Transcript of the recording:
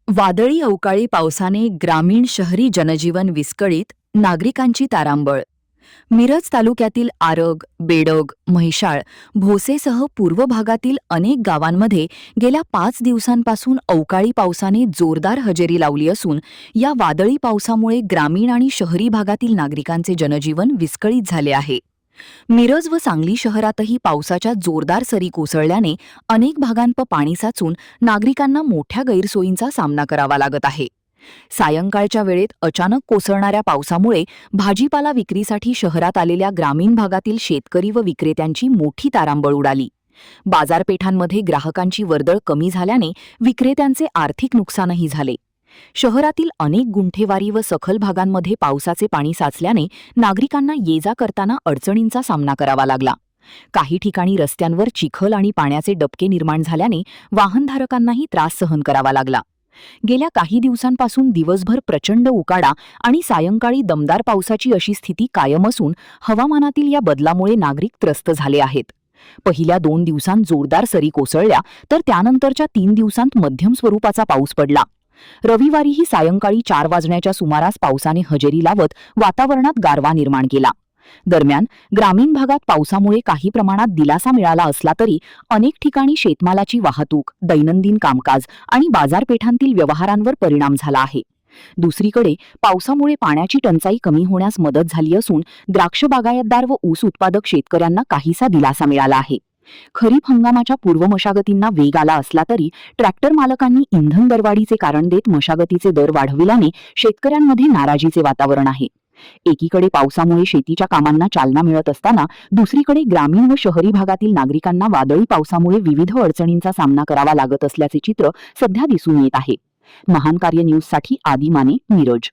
वादळी अवकाळी पावसाने ग्रामीण शहरी जनजीवन विस्कळीत, नागरिकांची तारांबळ. मिरज तालुक्यातील आरग, बेडग, म्हैसाळ, भोसेसह पूर्व भागातील अनेक गावांमध्ये गेल्या 5 दिवसांपासून अवकाळी पावसाने जोरदार हजेरी लावली असून या वादळी पावसामुळे ग्रामीण आणि शहरी भागातील नागरिकांचे जनजीवन विस्कळीत झाले आहे. मिरज व सांगली शहरातही पावसाच्या जोरदार सरी कोसळल्याने अनेक भागांत पाणी साचून नागरिकांना मोठ्या गैरसोयींचा सामना करावा लागत आहे. सायंकाळच्या वेळेत अचानक कोसळणाऱ्या पावसामुळे भाजीपाला विक्रीसाठी शहरात आलेल्या ग्रामीण भागातील शेतकरी व विक्रेत्यांची मोठी तारांबळ उडाली. बाजारपेठांमध्ये ग्राहकांची वर्दळ कमी झाल्याने विक्रेत्यांचे आर्थिक नुकसानही झाले. शहरातील अनेक गुंठेवारी व सखल भागांमध्ये पावसाचे पाणी साचल्याने नागरिकांना ये-जा करताना अडचणींचा सामना करावा लागला. काही ठिकाणी रस्त्यांवर चिखल आणि पाण्याचे डबके निर्माण झाल्याने वाहनधारकांनाही त्रास सहन करावा लागला. गेल्या काही दिवसांपासून दिवसभर प्रचंड उकाडा आणि सायंकाळी दमदार पावसाची अशी स्थिती कायम असून हवामानातील या बदलामुळे नागरिक त्रस्त झाले आहेत. पहिल्या 2 दिवसांत जोरदार सरी कोसळल्या तर त्यानंतरच्या 3 दिवसांत मध्यम स्वरूपाचा पाऊस पडला. रविवारीही सायंकाळी 4 वाजण्याच्या सुमारास पावसाने हजेरी लावत वातावरणात गारवा निर्माण केला. दरम्यान ग्रामीण भागात पावसामुळे काही प्रमाणात दिलासा मिळाला असला तरी अनेक ठिकाणी शेतमालाची वाहतूक, दैनंदिन कामकाज आणि बाजारपेठांतील व्यवहारांवर परिणाम झाला आहे. दुसरीकडे पावसामुळे पाण्याची टंचाई कमी होण्यास मदत झाली असून द्राक्ष बागायतदार व ऊस उत्पादक शेतकऱ्यांना काहीसा दिलासा मिळाला आहे. खरीप हंगामाच्या पूर्व मशागतींना वेग आला असला तरी ट्रॅक्टर मालकांनी इंधन दरवाढीचे कारण देत मशागतीचे दर वाढविल्याने शेतकऱ्यांमध्ये नाराजीचे वातावरण आहे. एकीकडे पावसामुळे शेतीच्या कामांना चालना मिळत असताना दुसरीकडे ग्रामीण व शहरी भागातील नागरिकांना वादळी पावसामुळे विविध अडचणींचा सामना करावा लागत असल्याचे चित्र सध्या दिसून येत आहे. महान कार्य न्यूजसाठी आदी माने, मिरज.